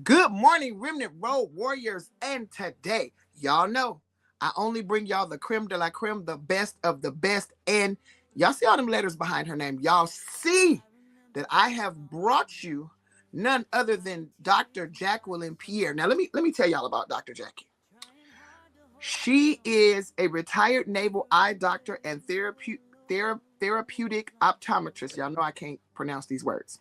Good morning, Remnant Road Warriors. And today, y'all know I only bring y'all the creme de la creme, the best of the best. And y'all see all them letters behind her name. Y'all see that I have brought you none other than Dr. Jacqueline Pierre. Now, let me tell y'all about Dr. Jackie. She is a retired naval eye doctor and therapeutic optometrist. Y'all know I can't pronounce these words.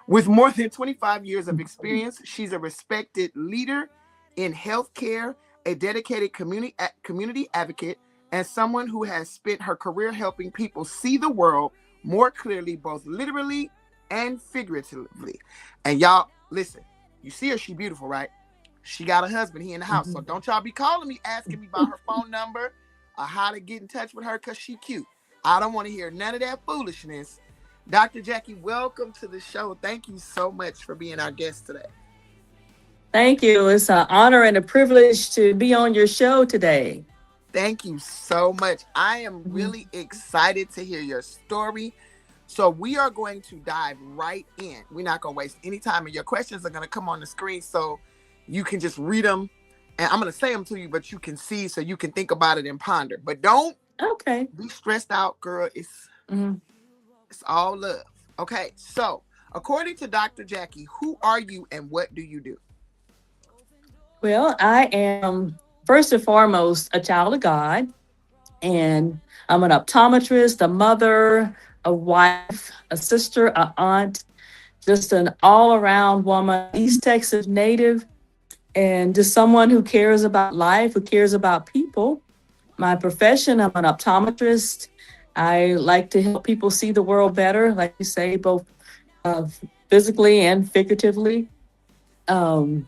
With more than 25 years of experience, she's a respected leader in healthcare, a dedicated community advocate, and someone who has spent her career helping people see the world more clearly, both literally and figuratively. And y'all, listen, you see her, she beautiful, right? She got a husband, he in the house. So Mhm. don't y'all be calling me asking me about her phone number or how to get in touch with her because she cute. I don't want to hear none of that foolishness. Dr. Jackie, welcome to the show. Thank you so much for being our guest today. Thank you. It's an honor and a privilege to be on your show today. Thank you so much. I am Mhm. really excited to hear your story. So we are going to dive right in. We're not going to waste any time, and your questions are going to come on the screen so you can just read them. And I'm going to say them to you, but you can see so you can think about it and ponder. But don't Okay. be stressed out, girl. Mhm. It's all love. Okay, so according to Dr. Jackie, who are you and what do you do? Well, I am first and foremost a child of God, and I'm an optometrist, a mother, a wife, a sister, a aunt, just an all around woman, East Texas native, and just someone who cares about life, who cares about people. My profession, I'm an optometrist. I like to help people see the world better, like you say, both uh, physically and figuratively. Um,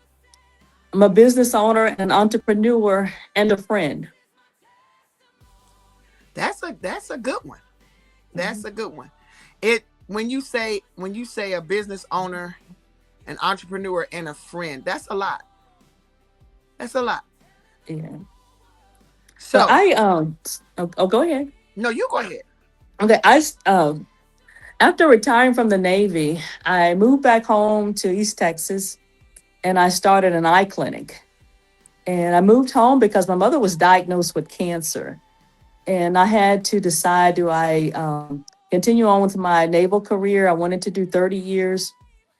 I'm a business owner, an entrepreneur, and a friend. That's a good one. That's Mhm. a good one. It when you say a business owner, an entrepreneur, and a friend, that's a lot. That's a lot. Yeah. So So go ahead. no, you go ahead. Okay, after retiring from the Navy, I moved back home to East Texas, and I started an eye clinic. And I moved home because my mother was diagnosed with cancer. And I had to decide, do I continue on with my naval career? I wanted to do 30 years,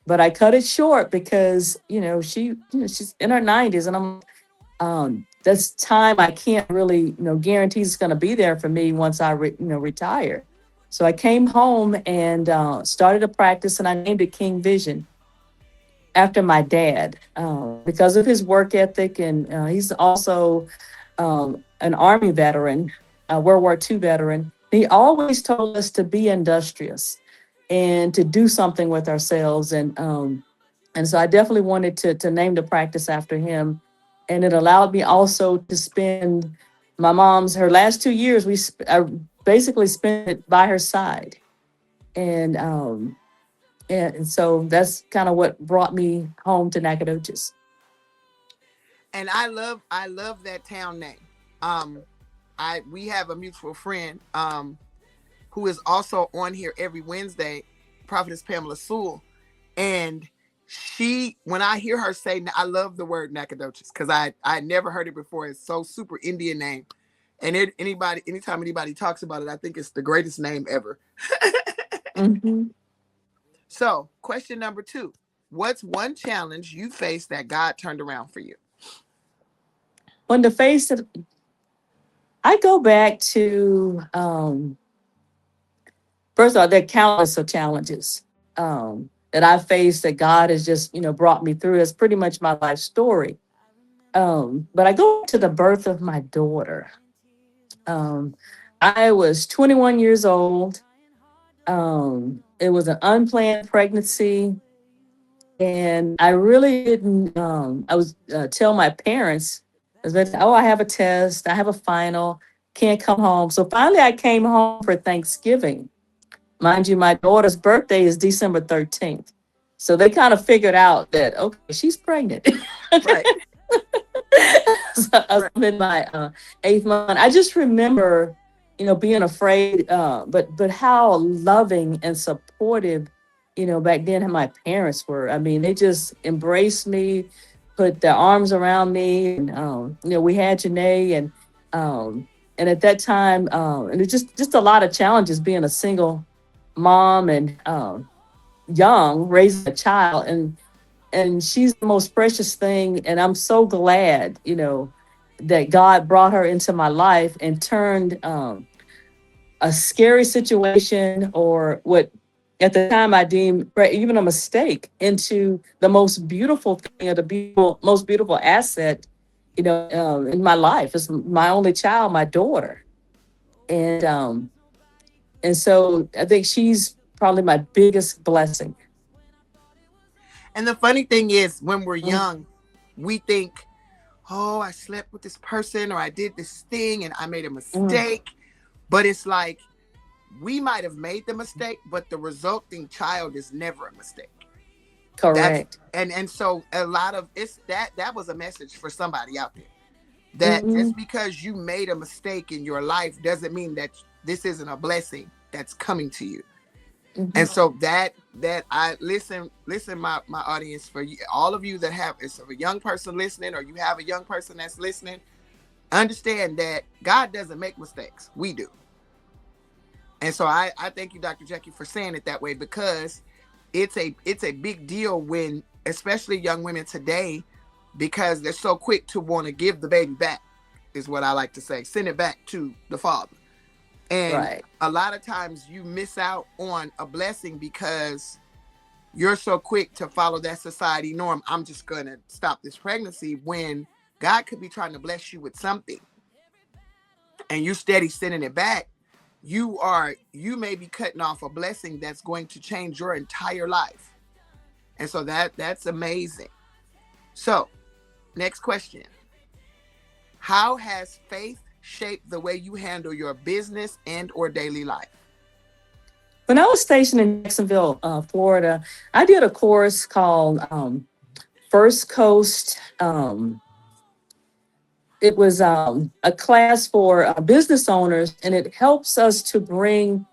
but I cut it short because, she's in her 90s. And that's time I can't really, guarantee it's going to be there for me once retire. So I came home and started a practice, and I named it King Vision after my dad because of his work ethic. And he's also an Army veteran, World War II veteran. He always told us to be industrious and to do something with ourselves. And so I definitely wanted to name the practice after him. And it allowed me also to spend her last 2 years, I basically spent it by her side. And so that's kind of what brought me home to Nacogdoches. And I love that town name. Um, I we have a mutual friend who is also on here every Wednesday, Prophetess Pamela Sewell, and when I hear her say, I love the word Nacogdoches because I never heard it before. It's so super Indian name, and anytime anybody talks about it, I think it's the greatest name ever. Hmm. So, question number two: what's one challenge you faced that God turned around for you? When the face of, I go back to, first of all, there are countless of challenges that I faced that God has just, brought me through. It's pretty much my life story. But I go to the birth of my daughter. Um, I was 21 years old. It was an unplanned pregnancy, and I really didn't. I was tell my parents, I was like, "Oh, I have a test. I have a final. Can't come home." So finally, I came home for Thanksgiving. Mind you, my daughter's birthday is December 13th. So they kind of figured out that okay, she's pregnant. Right, So right. I'm in my eighth month. I just remember, being afraid, but how loving and supportive back then my parents were. I mean, they just embraced me, put their arms around me, and we had Janae, and at that time, and it's just a lot of challenges being a single mom and young, raising a child, and she's the most precious thing, and I'm so glad, that God brought her into my life and turned a scary situation, or what at the time I deemed even a mistake, into the most beautiful thing, or the most beautiful asset, in my life. It's my only child, my daughter, and so I think she's probably my biggest blessing. And the funny thing is, when we're Mm, young, we think, oh, I slept with this person or I did this thing and I made a mm, mistake. But it's like, we might have made the mistake, but the resulting child is never a mistake. That's correct. and so a lot of it's that was a message for somebody out there, that Hmm. just because you made a mistake in your life doesn't mean that this isn't a blessing that's coming to you. And Hmm. so that I listen, my audience, for you, all of you that have, it's a young person listening, or you have a young person that's listening, understand that God doesn't make mistakes, we do. And so I thank you, Dr. Jackie, for saying it that way, because it's a big deal when, especially young women today, because they're so quick to want to give the baby back, is what I like to say, send it back to the father. And Right. a lot of times you miss out on a blessing because you're so quick to follow that society norm. I'm just going to stop this pregnancy, when God could be trying to bless you with something and you steady sending it back. You may be cutting off a blessing that's going to change your entire life. And so that's amazing. So, next question. How has faith shaped the way you handle your business and or daily life? When I was stationed in Jacksonville, Florida, I did a course called First Coast. It was a class for business owners, and it helps us to bring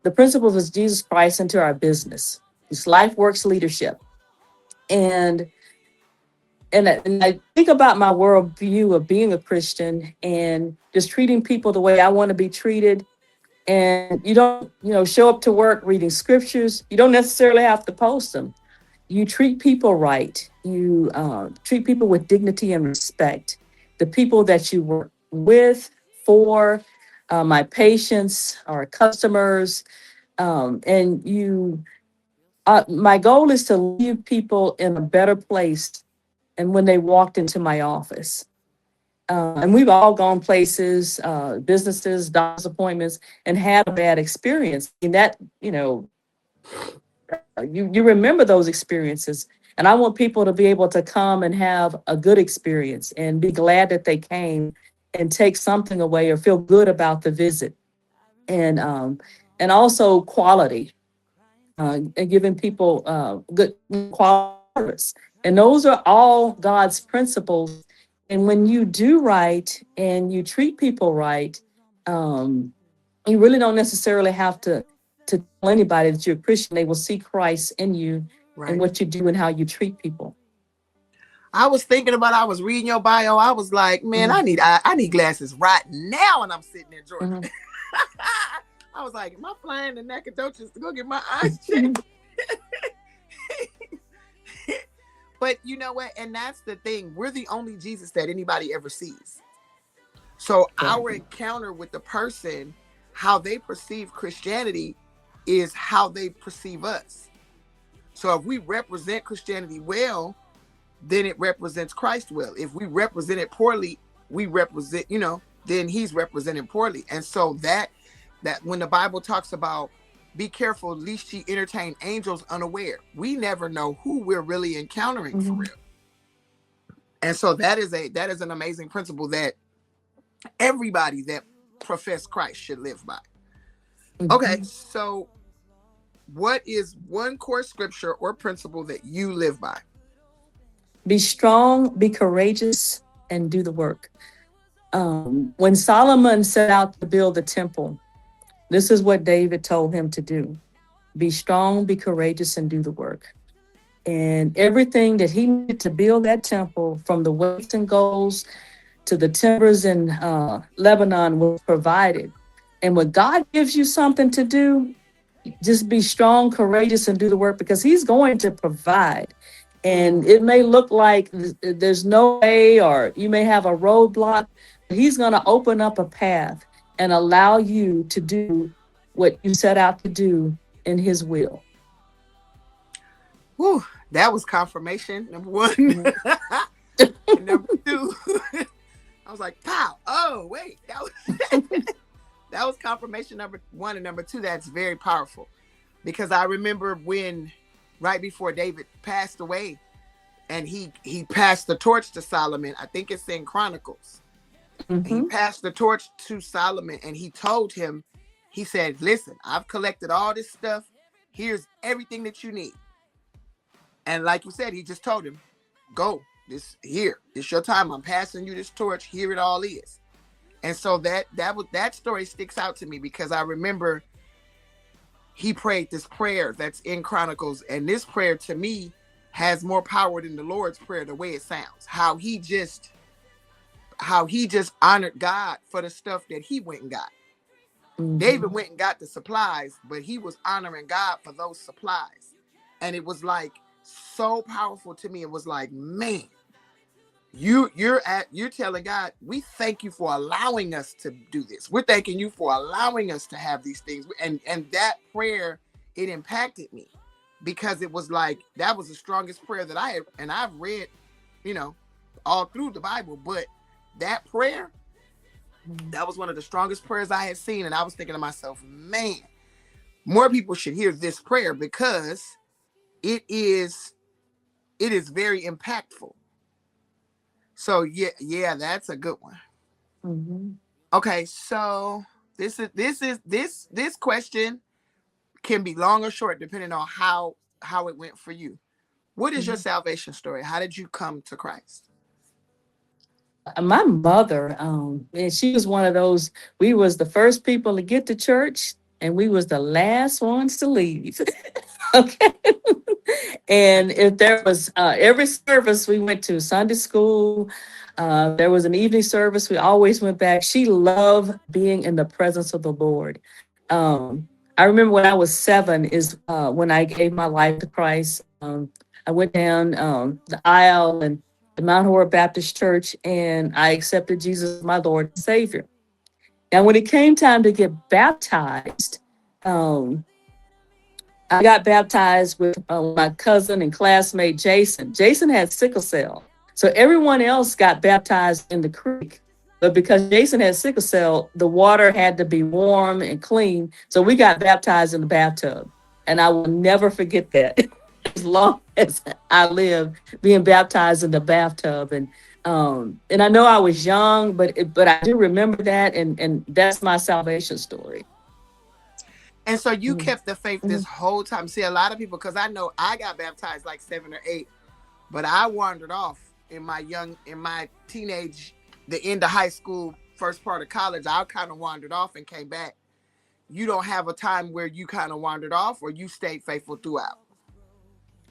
the principles of Jesus Christ into our business. It's life works leadership, and and I think about my worldview of being a Christian and just treating people the way I want to be treated. And you don't, show up to work reading scriptures. You don't necessarily have to post them. You treat people right. You treat people with dignity and respect. The people that you work with, for, my patients, our customers, and you. My goal is to leave people in a better place. And when they walked into my office, and we've all gone places, businesses, doctor's appointments, and had a bad experience. And that, you remember those experiences. And I want people to be able to come and have a good experience and be glad that they came, and take something away or feel good about the visit. And also quality, and giving people good quality service. And those are all God's principles. And when you do right and you treat people right, um, you really don't necessarily have to tell anybody that you're a Christian. They will see Christ in you and Right. what you do and how you treat people. I was thinking about, I was reading your bio. I was like, man, Mhm, I need glasses right now, and I'm sitting in Georgia. mhm, I was like, am I flying to Nacogdoches to go get my eyes checked? But you know what? And that's the thing. We're the only Jesus that anybody ever sees. So right. our encounter with the person, how they perceive Christianity, is how they perceive us. So if we represent Christianity well, then it represents Christ well. If we represent it poorly, we represent, then he's represented poorly. And so that when the Bible talks about, be careful lest ye entertain angels unaware, we never know who we're really encountering for Mhm, real. And so that is an amazing principle that everybody that profess Christ should live by. Okay, mhm. so what is one core scripture or principle that you live by? Be strong, be courageous, and do the work. When Solomon set out to build the temple, this is what David told him to do. be strong, be courageous, and do the work. And everything that he needed to build that temple, from the weights and goals to the timbers in Lebanon, was provided. And when God gives you something to do, just be strong, courageous, and do the work, because he's going to provide. And it may look like there's no way, or you may have a roadblock, but he's going to open up a path and allow you to do what you set out to do in his will. Whew, that was confirmation, number one. And number two, I was like, pow, oh, wait, that was, that was confirmation number one. And number two, that's very powerful. Because I remember when, right before David passed away, and he passed the torch to Solomon. I think it's in Chronicles. He passed the torch to Solomon, and he told him, he said, listen, I've collected all this stuff. Here's everything that you need. And like you said, he just told him, go, this here, it's your time. I'm passing you this torch. Here it all is. And so that story sticks out to me, because I remember he prayed this prayer that's in Chronicles. And this prayer, to me, has more power than the Lord's Prayer, the way it sounds. How he just honored God for the stuff that he went and got. David went and got the supplies, but he was honoring God for those supplies. And it was like so powerful to me. It was like, man, you're telling God, we thank you for allowing us to do this. We're thanking you for allowing us to have these things. And that prayer, it impacted me, because it was like, that was the strongest prayer that I had. And I've read, all through the Bible, but that prayer, that was one of the strongest prayers I had seen. And I was thinking to myself, man, more people should hear this prayer, because it is very impactful. So yeah, that's a good one. Okay, so this question can be long or short depending on how it went for you. What is your salvation story? How did you come to Christ? My mother, and she was one of those, we was the first people to get to church, and we was the last ones to leave. Okay. And if there was every service we went to, Sunday school, there was an evening service, we always went back. She loved being in the presence of the Lord. I remember when I was 7 is when I gave my life to Christ. I went down the aisle and the Mount Horeb Baptist Church, and I accepted Jesus as my Lord and Savior. Now, when it came time to get baptized, I got baptized with my cousin and classmate, Jason. Jason had sickle cell. So everyone else got baptized in the creek. But because Jason had sickle cell, the water had to be warm and clean. So we got baptized in the bathtub. And I will never forget that as long as I live, being baptized in the bathtub. And I know I was young, but I do remember that. And that's my salvation story. And so you kept the faith this whole time. See, a lot of people, because I know I got baptized like 7 or 8, but I wandered off in my teenage, the end of high school, first part of college. I kind of wandered off and came back. You don't have a time where you kind of wandered off, or you stayed faithful throughout?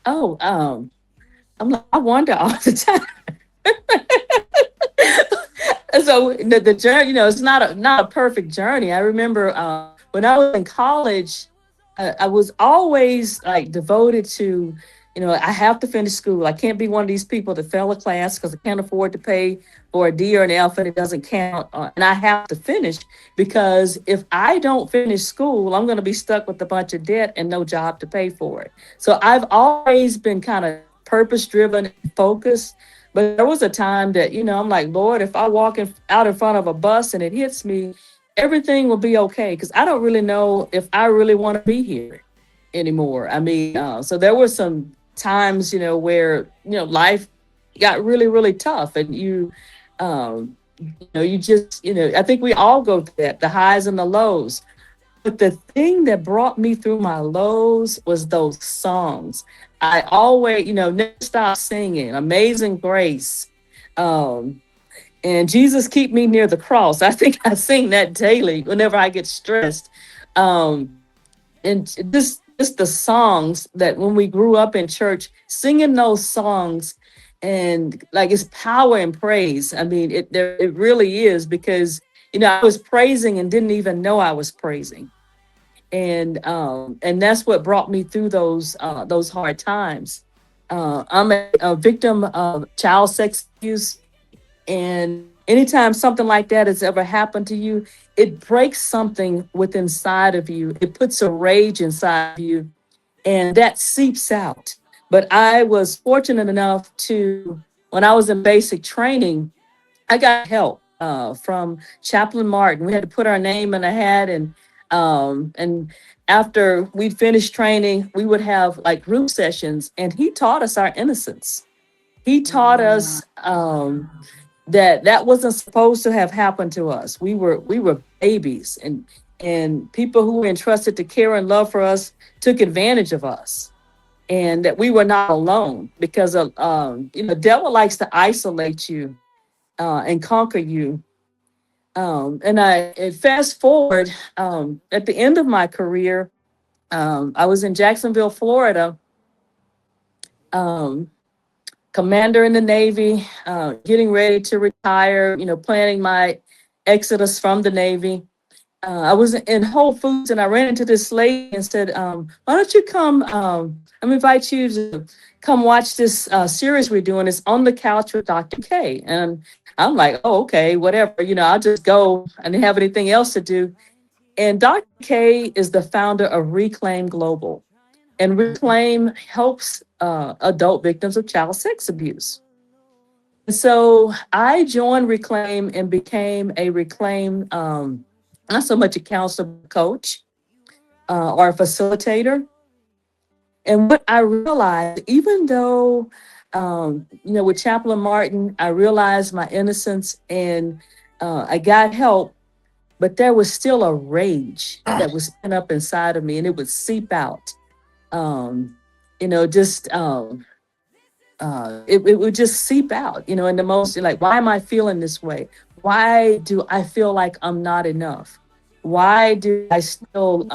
Oh, I wonder all the time. So the journey, it's not a perfect journey. I remember when I was in college, I was always like devoted to, I have to finish school. I can't be one of these people that fail a class because I can't afford to pay for a D or an F and it doesn't count. And I have to finish, because if I don't finish school, I'm going to be stuck with a bunch of debt and no job to pay for it. So I've always been kind of purpose driven and focused. But there was a time that, I'm like, Lord, if I walk out in front of a bus and it hits me, everything will be okay. Because I don't really know if I really want to be here anymore. I mean, so there were some times, where, life got really, really tough. And you just, I think we all go through that, the highs and the lows. But the thing that brought me through my lows was those songs. I always, never stop singing Amazing Grace. And Jesus Keep Me Near the Cross. I think I sing that daily whenever I get stressed. And just the songs that when we grew up in church, singing those songs, and like it's power and praise. I mean, it really is, because I was praising and didn't even know I was praising, and that's what brought me through those hard times. I'm a victim of child sex abuse, and anytime something like that has ever happened to you, it breaks something within inside of you. It puts a rage inside of you, and that seeps out. But I was fortunate enough to, when I was in basic training, I got help from Chaplain Martin. We had to put our name in a hat, and after we finished training, we would have like group sessions, and he taught us our innocence. He taught us that wasn't supposed to have happened to us. We were babies, and people who were entrusted to care and love for us took advantage of us, and that we were not alone, because the devil likes to isolate you and conquer you. And fast forward, at the end of my career, I was in Jacksonville, Florida, um, commander in the Navy, getting ready to retire, planning my exodus from the Navy. I was in Whole Foods, and I ran into this lady and said, why don't you come? I'm invite you to come watch this series we're doing. It's On the Couch with Dr. K. And I'm like, oh, okay, whatever. I'll just go. I didn't have anything else to do. And Dr. K is the founder of Reclaim Global. And Reclaim helps adult victims of child sex abuse. And so I joined Reclaim and became a Reclaim, not so much a counselor, but coach or a facilitator. And what I realized, even though, with Chaplain Martin, I realized my innocence, and I got help, but there was still a rage that was pent up inside of me, and it would seep out. Um, just it would just seep out, in the most, like, why am I feeling this way? Why do I feel like I'm not enough? Why do I still,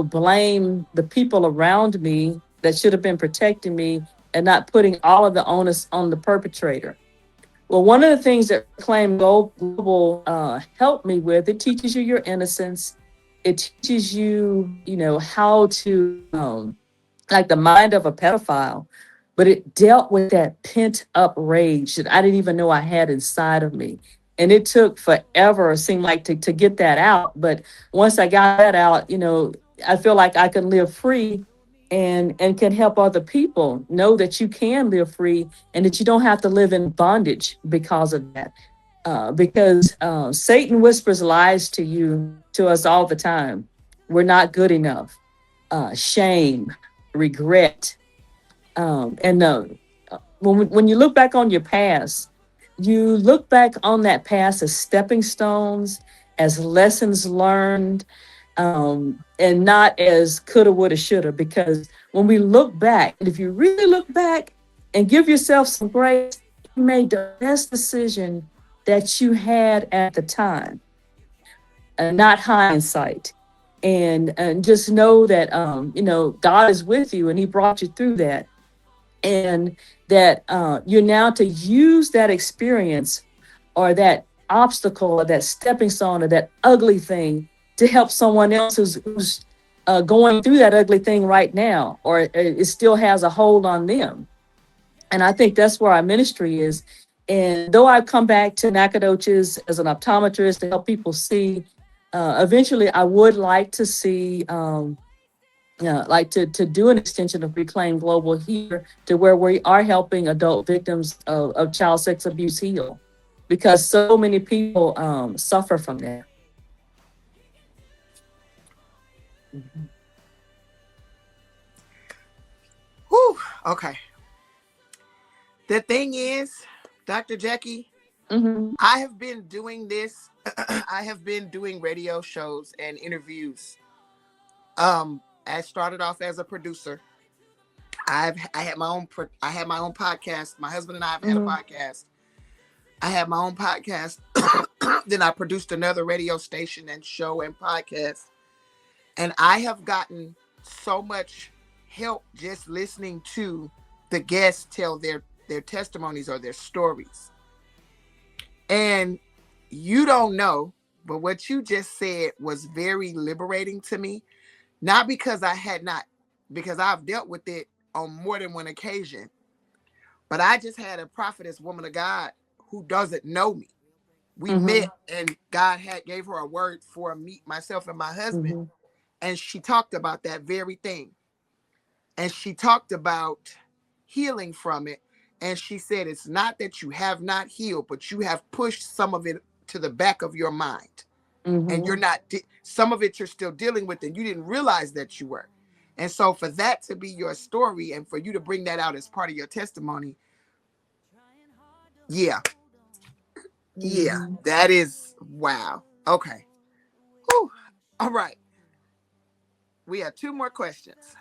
blame the people around me that should have been protecting me, and not putting all of the onus on the perpetrator? Well, one of the things that Reclaim Global helped me with, it teaches you your innocence. It teaches you, how to, like the mind of a pedophile, but it dealt with that pent up rage that I didn't even know I had inside of me. And it took forever, it seemed like, to get that out. But once I got that out, I feel like I can live free, and can help other people know that you can live free, and that you don't have to live in bondage because of that. Because Satan whispers lies to us all the time. We're not good enough. Shame, regret, and when you look back on your past, you look back on that past as stepping stones, as lessons learned, and not as coulda, woulda, shoulda. Because when we look back, and if you really look back and give yourself some grace, you made the best decision that you had at the time, and not hindsight. And just know that God is with you, and He brought you through that, and that you're now to use that experience, or that obstacle, or that stepping stone, or that ugly thing, to help someone else who's going through that ugly thing right now, or it still has a hold on them. And I think that's where our ministry is. And though I've come back to Nacogdoches as an optometrist to help people see, eventually I would like to see, like to do an extension of Reclaim Global here, to where we are helping adult victims of child sex abuse heal, because so many people suffer from that. Whew, okay. The thing is, Dr. Jackie, I have been doing this. I have been doing radio shows and interviews. I started off as a producer. I had my own podcast. My husband and I have had a podcast. I had my own podcast. Then I produced another radio station and show and podcast. And I have gotten so much help just listening to the guests tell their testimonies or their stories. And you don't know, but what you just said was very liberating to me. Not because I had not, because I've dealt with it on more than one occasion, but I just had a prophetess woman of God who doesn't know me. We met and God had gave her a word for me, myself and my husband. Mm-hmm. And she talked about that very thing. And she talked about healing from it. And she said, it's not that you have not healed, but you have pushed some of it to the back of your mind. And you're not, some of it you're still dealing with, and you didn't realize that you were. And so for that to be your story and for you to bring that out as part of your testimony, yeah, Mm-hmm. that is wow. Okay. Whew. All right. We have two more questions.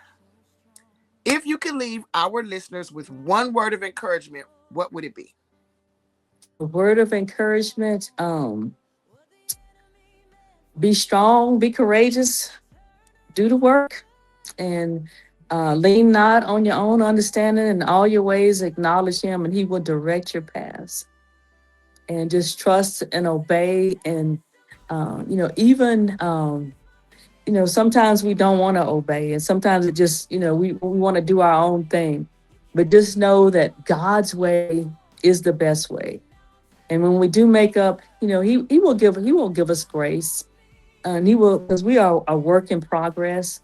If you could leave our listeners with one word of encouragement, what would it be? A word of encouragement. Be strong, be courageous, do the work, and lean not on your own understanding. In all your ways, acknowledge Him, and He will direct your paths. And just trust and obey. And even sometimes we don't want to obey, and sometimes it just we want to do our own thing. But just know that God's way is the best way. And when we do make up, he will give us grace, and He will, because we are a work in progress.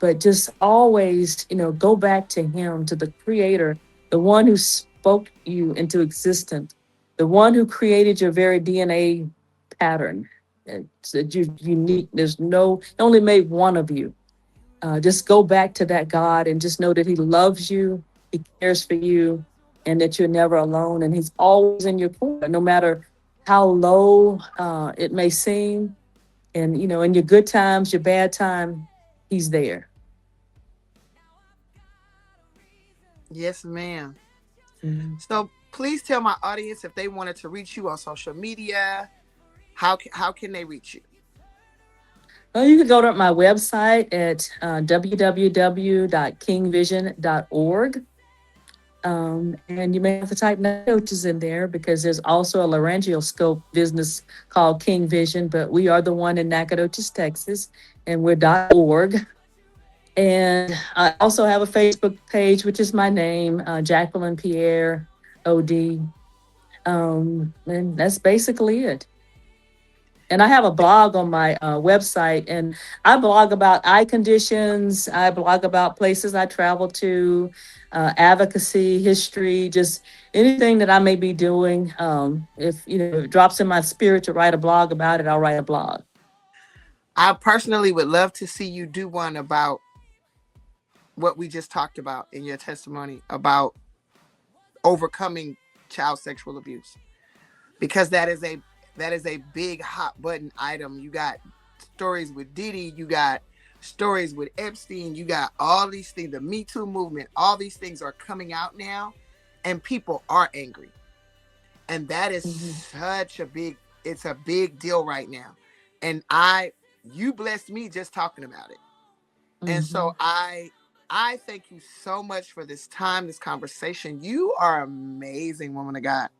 But just always, go back to Him, to the Creator, the one who spoke you into existence, the one who created your very DNA pattern. That you're unique. There's no, He only made one of you. Just go back to that God and just know that He loves you, He cares for you, and that you're never alone. And He's always in your corner, no matter how low it may seem. And, in your good times, your bad time, He's there. Yes, ma'am. Mhm. So please tell my audience if they wanted to reach you on social media, how can they reach you? Well, you can go to my website at www.kingvision.org. And you may have to type coaches in there, because there's also a laryngoscope business called King Vision, but we are the one in Nacogdoches, Texas, and we're .org. And I also have a Facebook page, which is my name, Jacqueline Pierre OD. And that's basically it. And I have a blog on my website, and I blog about eye conditions. I blog about places I travel to, advocacy, history, just anything that I may be doing. If it drops in my spirit to write a blog about it, I'll write a blog. I personally would love to see you do one about what we just talked about in your testimony about overcoming child sexual abuse, because that is a big hot button item. You got stories with Diddy, you got stories with Epstein, you got all these things, the Me Too movement, all these things are coming out now, and people are angry. And that is Mhm. such a big, it's a big deal right now. And you blessed me just talking about it. And so Mhm. I thank you so much for this time, this conversation. You are amazing, woman of God.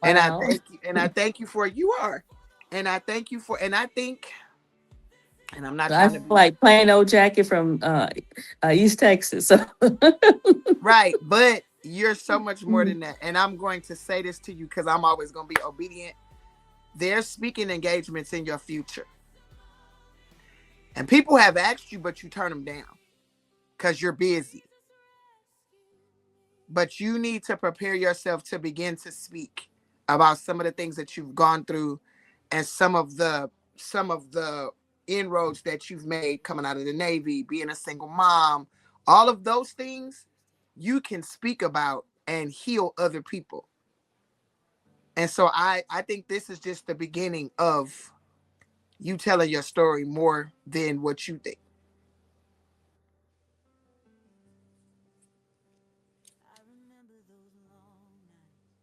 And I Wow. thank you. And I thank you for you are. And I thank you for, and I think, and I'm not I trying to feel be like plain old Jackie from East Texas. So right, but you're so much more than that. And I'm going to say this to you because I'm always going to be obedient. There's speaking engagements in your future. And people have asked you, but you turn them down because you're busy. But you need to prepare yourself to begin to speak about some of the things that you've gone through, and some of the inroads that you've made coming out of the Navy, being a single mom, all of those things you can speak about and heal other people. And so I think this is just the beginning of you telling your story more than what you think.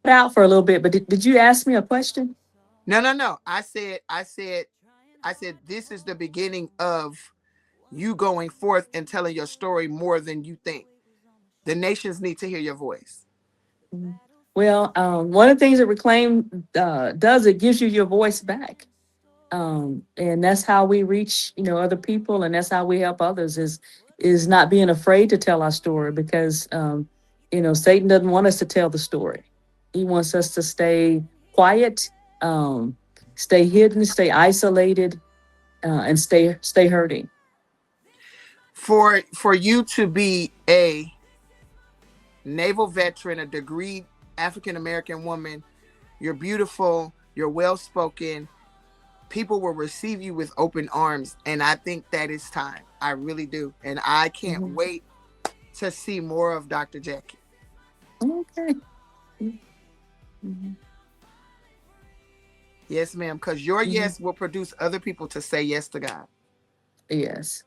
out for a little bit, but did you ask me a question? No, no, no. I said this is the beginning of you going forth and telling your story more than you think. The nations need to hear your voice. Well, one of the things that Reclaim does, it gives you your voice back. And that's how we reach, other people, and that's how we help others is not being afraid to tell our story, because Satan doesn't want us to tell the story. He wants us to stay quiet, stay hidden, stay isolated, and stay hurting. For you to be a naval veteran, a degreed African American woman, you're beautiful, you're well spoken. People will receive you with open arms, and I think that is time. I really do, and I can't wait to see more of Dr. Jackie. Okay. Yes, ma'am, because your yes will produce other people to say yes to God. Yes.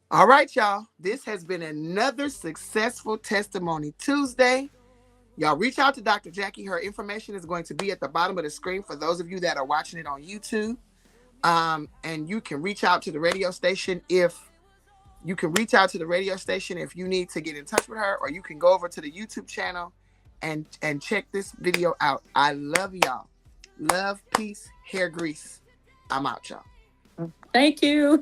All right, y'all. This has been another successful Testimony Tuesday. Y'all reach out to Dr. Jackie. Her information is going to be at the bottom of the screen for those of you that are watching it on YouTube. And you can reach out to the radio station if you need to get in touch with her, or you can go over to the YouTube channel and check this video out. I love y'all. Love, peace, hair grease. I'm out, y'all. Thank you.